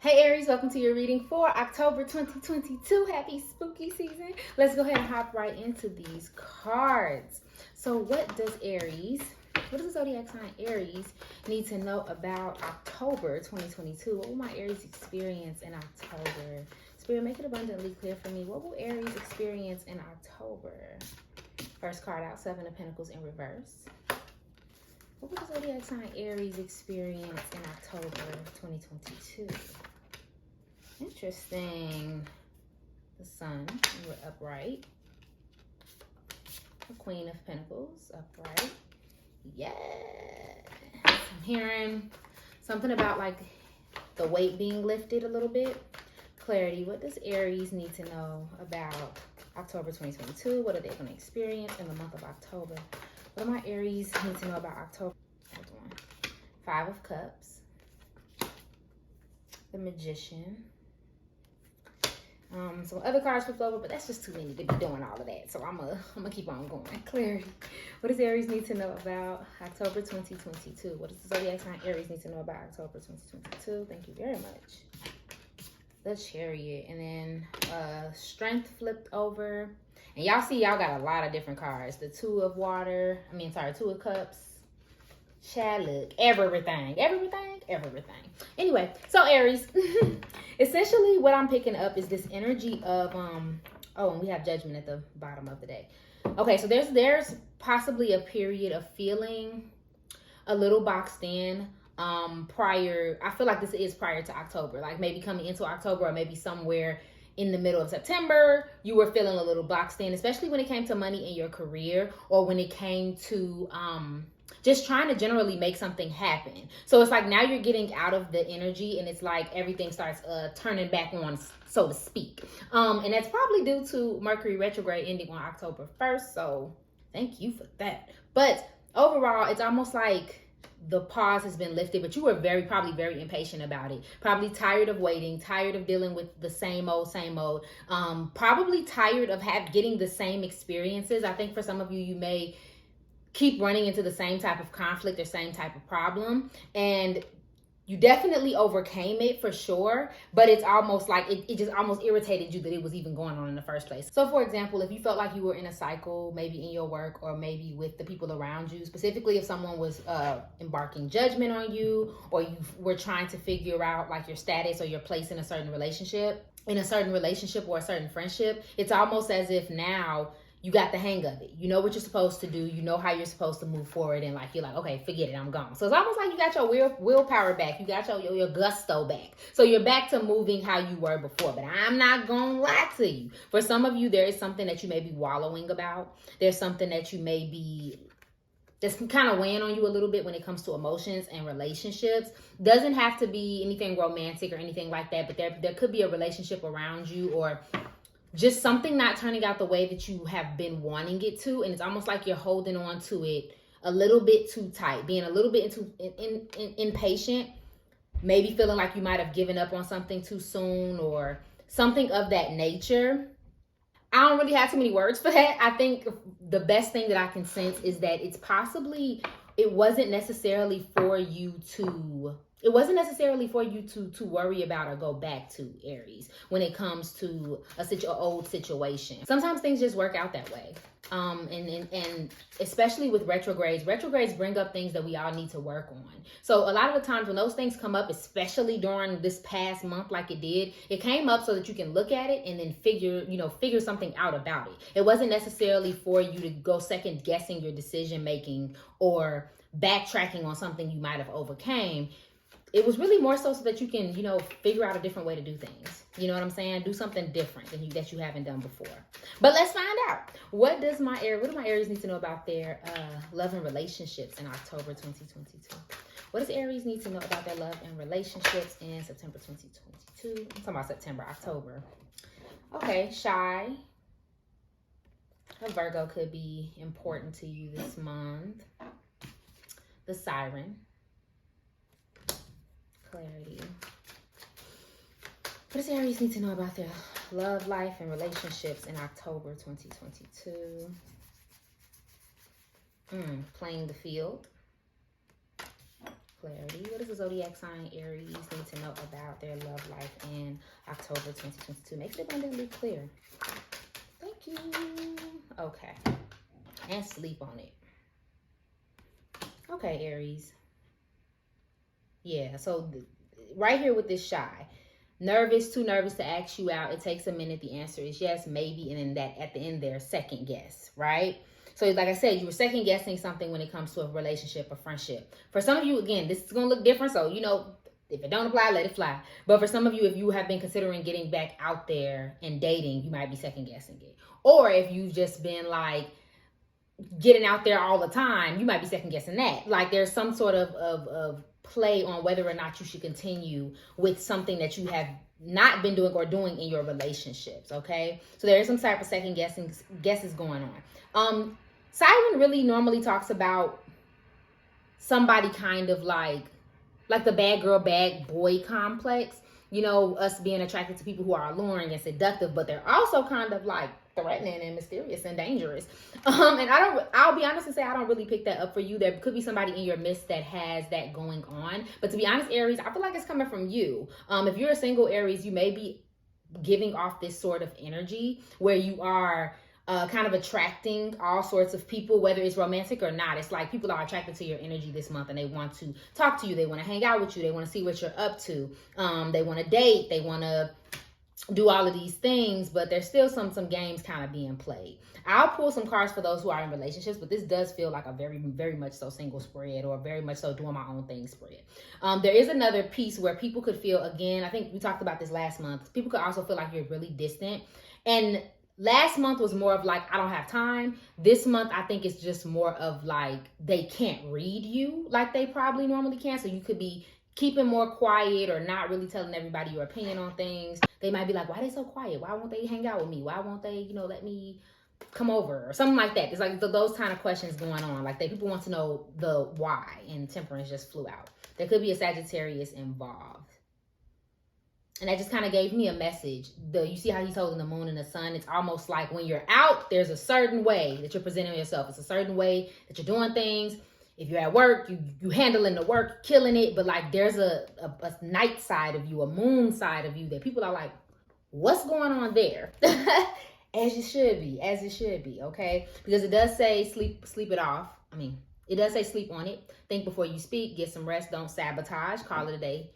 Hey Aries, welcome to your reading for October 2022. Happy spooky season. Let's go ahead and hop right into these cards. So what does the zodiac sign Aries need to know about October 2022? What will my Aries experience in October? Spirit, make it abundantly clear for me. What will Aries experience in October? First card out, Seven of Pentacles in reverse. What will the zodiac sign Aries experience in October 2022? Interesting. The Sun, you were upright. The Queen of Pentacles, upright. Yes. I'm hearing something about like the weight being lifted a little bit. Clarity. What does Aries need to know about October 2022? What are they going to experience in the month of October? What do my Aries need to know about October? Hold on. Five of Cups. The Magician. Some other cards flipped over, but that's just too many to be doing all of that. So I'm gonna keep on going. Clarity. What does Aries need to know about October 2022? What does the zodiac sign Aries need to know about October 2022? Thank you very much. The Chariot, and then Strength flipped over. And y'all see, y'all got a lot of different cards. The Two of Cups. Look, everything. Anyway, so Aries, essentially what I'm picking up is this energy of and we have Judgment at the bottom of the day. Okay, so there's possibly a period of feeling a little boxed in prior. I feel like this is prior to October, like maybe coming into October, or maybe somewhere in the middle of September, you were feeling a little boxed in, especially when it came to money in your career, or when it came to just trying to generally make something happen. So it's like now you're getting out of the energy, and it's like everything starts turning back on, so to speak. And that's probably due to Mercury retrograde ending on October 1st. So thank you for that. But overall, it's almost like the pause has been lifted, but you were probably very impatient about it. Probably tired of waiting, tired of dealing with the same old. Probably tired of getting the same experiences. I think for some of you, you may keep running into the same type of conflict or same type of problem, and you definitely overcame it for sure, but it's almost like it just almost irritated you that it was even going on in the first place. So for example, if you felt like you were in a cycle, maybe in your work or maybe with the people around you, specifically if someone was embarking judgment on you, or you were trying to figure out like your status or your place in a certain relationship or a certain friendship, it's almost as if now you got the hang of it. You know what you're supposed to do. You know how you're supposed to move forward. And like, you're like, okay, forget it, I'm gone. So it's almost like you got your willpower back. You got your gusto back. So you're back to moving how you were before. But I'm not going to lie to you. For some of you, there is something that you may be wallowing about. There's something that you may be that's kind of weighing on you a little bit when it comes to emotions and relationships. Doesn't have to be anything romantic or anything like that. But there could be a relationship around you, or just something not turning out the way that you have been wanting it to, and it's almost like you're holding on to it a little bit too tight, being a little bit too impatient, maybe feeling like you might have given up on something too soon or something of that nature. I don't really have too many words for that. I think the best thing that I can sense is that it wasn't necessarily for you to worry about or go back to, Aries, when it comes to an old situation. Sometimes things just work out that way. And especially with retrogrades bring up things that we all need to work on. So a lot of the times when those things come up, especially during this past month, like it came up so that you can look at it and then figure something out about it. It wasn't necessarily for you to go second guessing your decision making or backtracking on something you might have overcame. It was really more so that you can, figure out a different way to do things. You know what I'm saying? Do something different that you haven't done before. But let's find out. What do my Aries need to know about their love and relationships in October 2022? What does Aries need to know about their love and relationships in September 2022? I'm talking about October. Okay, Shay. A Virgo could be important to you this month. The Siren. Clarity. What does Aries need to know about their love life and relationships in October 2022? Playing the field. Clarity. What does the zodiac sign Aries need to know about their love life October 2022. Make it abundantly clear. Thank you. Okay. And sleep on it. Okay, Aries. Yeah, so right here with this Shy. Nervous, too nervous to ask you out. It takes a minute. The answer is yes, maybe. And then that at the end there, second guess, right? So like I said, you were second guessing something when it comes to a relationship or friendship. For some of you, again, this is going to look different. So, you know, if it don't apply, let it fly. But for some of you, if you have been considering getting back out there and dating, you might be second guessing it. Or if you've just been like getting out there all the time, you might be second guessing that. Like there's some sort of play on whether or not you should continue with something that you have not been doing or doing in your relationships. Okay, so there is some type of second guesses going on. Siren really normally talks about somebody kind of like the bad girl, bad boy complex. You know, us being attracted to people who are alluring and seductive, but they're also kind of like threatening and mysterious and dangerous. And I'll be honest and say I don't really pick that up for you. There could be somebody in your midst that has that going on. But to be honest, Aries, I feel like it's coming from you. If you're a single Aries, you may be giving off this sort of energy where you are kind of attracting all sorts of people, whether it's romantic or not. It's like people are attracted to your energy this month and they want to talk to you. They want to hang out with you. They want to see what you're up to. They want to date. They want to do all of these things, but there's still some games kind of being played. I'll pull some cards for those who are in relationships, but this does feel like a very, very much so single spread, or very much so doing my own thing spread. There is another piece where people could feel, again, I think we talked about this last month, people could also feel like you're really distant. And last month was more of like, I don't have time. This month, I think it's just more of like, they can't read you like they probably normally can. So you could be keeping more quiet or not really telling everybody your opinion on things. They might be like, why are they so quiet? Why won't they hang out with me? Why won't they, you know, let me come over or something like that? It's like those kind of questions going on. Like people want to know the why, and Temperance just flew out. There could be a Sagittarius involved. And that just kind of gave me a message. You see how he's holding the moon and the sun? It's almost like when you're out, there's a certain way that you're presenting yourself. It's a certain way that you're doing things. If you're at work, you handling the work, killing it. But like there's a night side of you, a moon side of you that people are like, what's going on there? As it should be, okay? Because it does say sleep it off. I mean, it does say sleep on it. Think before you speak, get some rest, don't sabotage, call it a day,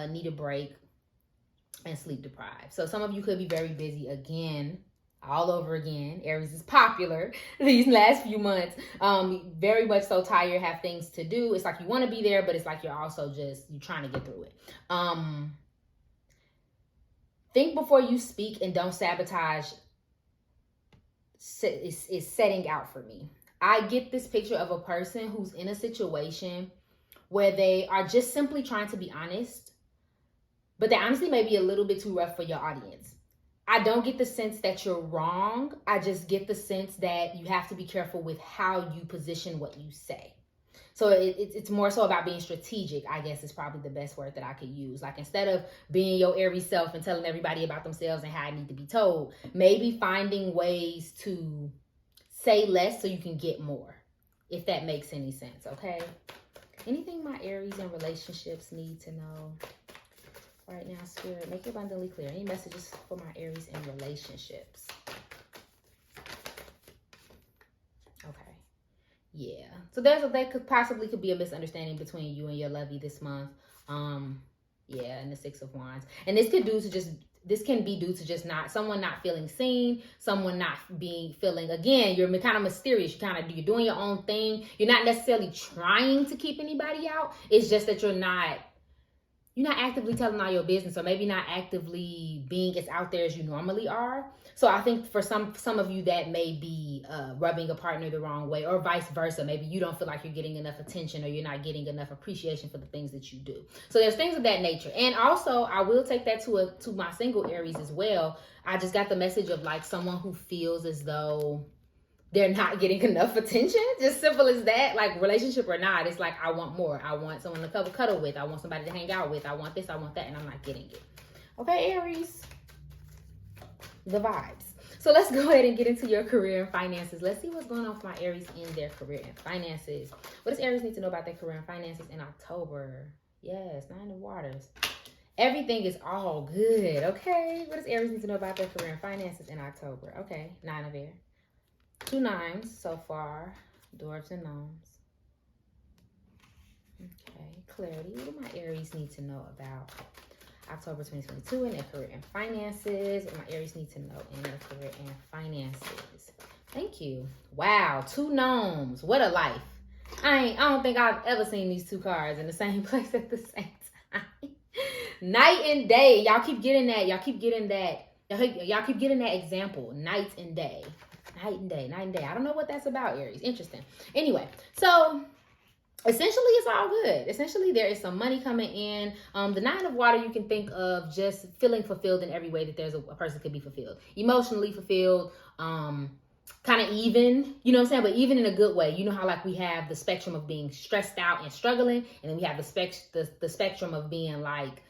need a break, and sleep deprived. So some of you could be very busy again, all over again. Aries is popular these last few months. Very much so tired, have things to do. It's like you want to be there, but it's like you're also you're trying to get through it. Think before you speak and don't sabotage is setting out for me. I get this picture of a person who's in a situation where they are just simply trying to be honest, but they honestly may be a little bit too rough for your audience. I don't get the sense that you're wrong. I just get the sense that you have to be careful with how you position what you say. So it's more so about being strategic, I guess is probably the best word that I could use. Like instead of being your Aries self and telling everybody about themselves and how I need to be told, maybe finding ways to say less so you can get more, if that makes any sense, okay? Anything my Aries in relationships need to know right now, Spirit? Make it abundantly clear. Any messages for my Aries in relationships? Okay. Yeah. So there could possibly be a misunderstanding between you and your lovey this month. Yeah, and the Six of Wands. And this can be due to just someone not feeling seen, someone not feeling, again, you're kind of mysterious. You're doing your own thing. You're not necessarily trying to keep anybody out. It's just that you're not actively telling all your business, or maybe not actively being as out there as you normally are. So I think for some of you that may be rubbing a partner the wrong way, or vice versa. Maybe you don't feel like you're getting enough attention, or you're not getting enough appreciation for the things that you do. So there's things of that nature. And also I will take that to my single Aries as well. I just got the message of like someone who feels as though they're not getting enough attention. Just simple as that. Like relationship or not, it's like I want more. I want someone to cuddle with. I want somebody to hang out with. I want this, I want that, and I'm not getting it. Okay, Aries. The vibes. So let's go ahead and get into your career and finances. Let's see what's going on for my Aries in their career and finances. What does Aries need to know about their career and finances in October? Yes, 9 of Waters. Everything is all good, okay? What does Aries need to know about their career and finances in October? Okay, 9 of air. 2 nines so far. Dwarves and gnomes. Okay, clarity. What do my Aries need to know about October 2022 in their career and finances? What my Aries need to know in their career and finances? Thank you. Wow, 2 gnomes. What a life. I don't think I've ever seen these 2 cards in the same place at the same time. Night and day. Y'all keep getting that. Y'all keep getting that. Y'all keep getting that example. Night and day. Night and day. Night and day. I don't know what that's about, Aries. Interesting. Anyway, so essentially it's all good. Essentially there is some money coming in. The 9 of water, you can think of just feeling fulfilled in every way that there's a person could be fulfilled. Emotionally fulfilled, kind of even, you know what I'm saying? But even in a good way. You know how like we have the spectrum of being stressed out and struggling, and then we have the spectrum of being like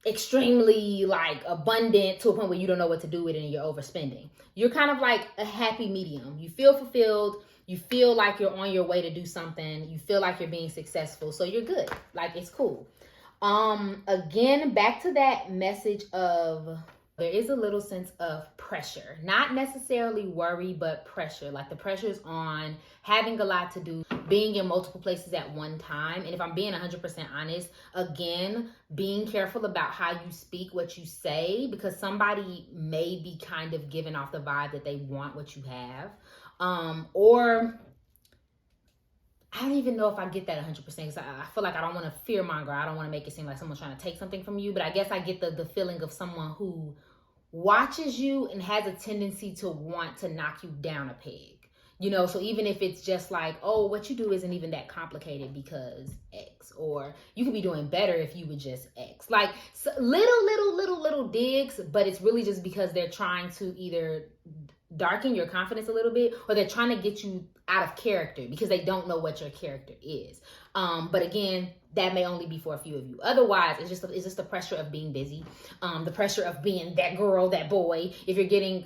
extremely like abundant to a point where you don't know what to do with it and you're overspending. You're kind of like a happy medium. You feel fulfilled. You feel like you're on your way to do something. You feel like you're being successful. So you're good. Like it's cool. Again, back to that message of there is a little sense of pressure, not necessarily worry, but pressure. Like the pressure is on having a lot to do, being in multiple places at one time. And if I'm being 100% honest, again, being careful about how you speak, what you say, because somebody may be kind of giving off the vibe that they want what you have. Or I don't even know if I get that 100% because I feel like I don't want to fearmonger. I don't want to make it seem like someone's trying to take something from you, but I guess I get the feeling of someone who watches you and has a tendency to want to knock you down a peg. You know, so even if it's just like, oh, what you do isn't even that complicated because X, or you could be doing better if you would just X. Like so little digs, but it's really just because they're trying to either darken your confidence a little bit, or they're trying to get you out of character because they don't know what your character is. But again, that may only be for a few of you. Otherwise, it's just the pressure of being busy, the pressure of being that girl, that boy. If you're getting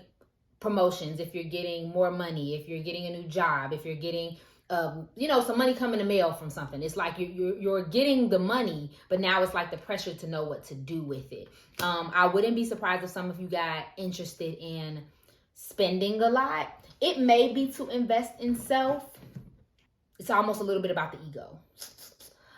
promotions, if you're getting more money, if you're getting a new job, if you're getting some money coming in the mail from something, it's like you're getting the money, but now it's like the pressure to know what to do with it. I wouldn't be surprised if some of you got interested in spending a lot. It may be to invest in self. It's almost a little bit about the ego.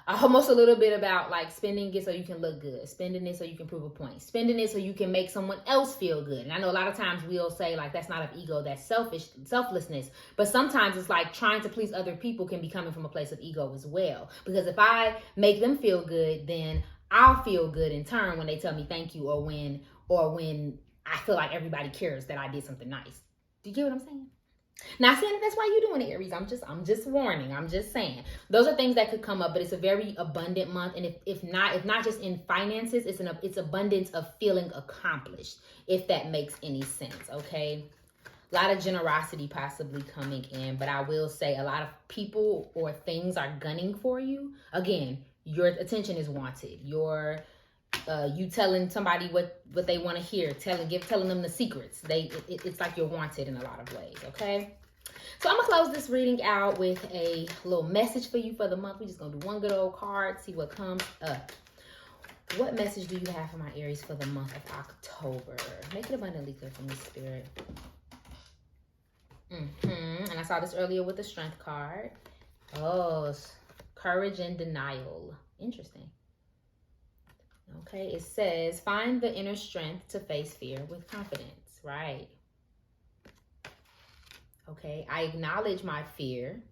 Almost a little bit about like spending it so you can look good, spending it so you can prove a point, spending it so you can make someone else feel good. And I know a lot of times we'll say like that's not of ego, that's selflessness. But sometimes it's like trying to please other people can be coming from a place of ego as well. Because if I make them feel good, then I'll feel good in turn when they tell me thank you, or when I feel like everybody cares that I did something nice. Do you get what I'm saying? Not saying that that's why you're doing it, Aries. I'm just warning. I'm just saying those are things that could come up, but it's a very abundant month. And if not just in finances, it's abundance of feeling accomplished, if that makes any sense. Okay. A lot of generosity possibly coming in, but I will say a lot of people or things are gunning for you. Again, your attention is wanted. You telling somebody what they want to hear, telling them the secrets. It's like you're wanted in a lot of ways, okay? So I'm gonna close this reading out with a little message for you for the month. We're just gonna do one good old card, see what comes up. What message do you have for my Aries for the month of October? Make it abundantly clear from the Spirit. And I saw this earlier with the Strength card. Oh, courage and denial. Interesting. Okay, it says, find the inner strength to face fear with confidence, right? Okay, I acknowledge my fear,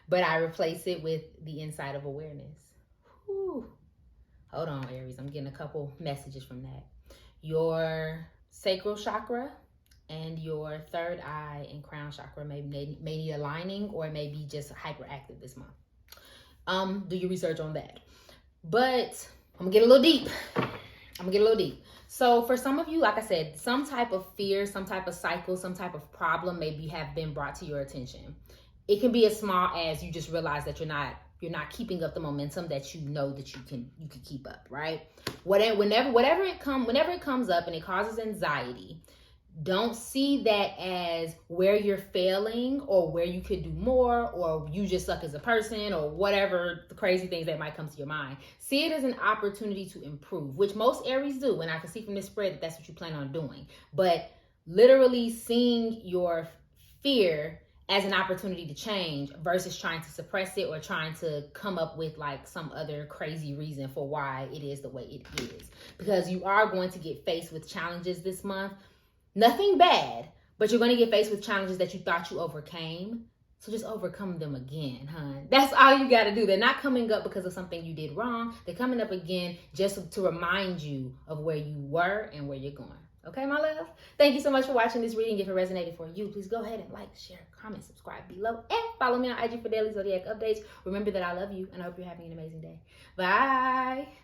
but I replace it with the insight of awareness. Whew. Hold on, Aries, I'm getting a couple messages from that. Your sacral chakra and your third eye and crown chakra may need aligning, or it may be just hyperactive this month. Do your research on that. But I'm gonna get a little deep. So for some of you, like I said, some type of fear, some type of cycle, some type of problem maybe have been brought to your attention. It can be as small as you just realize that you're not keeping up the momentum that you know that you can keep up, right? Whenever it comes up and it causes anxiety, Don't see that as where you're failing or where you could do more or you just suck as a person or whatever the crazy things that might come to your mind. See it as an opportunity to improve, which most Aries do. And I can see from this spread that that's what you plan on doing. But literally seeing your fear as an opportunity to change versus trying to suppress it or trying to come up with like some other crazy reason for why it is the way it is. Because you are going to get faced with challenges this month. Nothing bad, but you're going to get faced with challenges that you thought you overcame. So just overcome them again, hun. That's all you got to do. They're not coming up because of something you did wrong. They're coming up again just to remind you of where you were and where you're going. Okay, my love? Thank you so much for watching this reading. If it resonated for you, please go ahead and like, share, comment, subscribe below, and follow me on IG for daily zodiac updates. Remember that I love you, and I hope you're having an amazing day. Bye.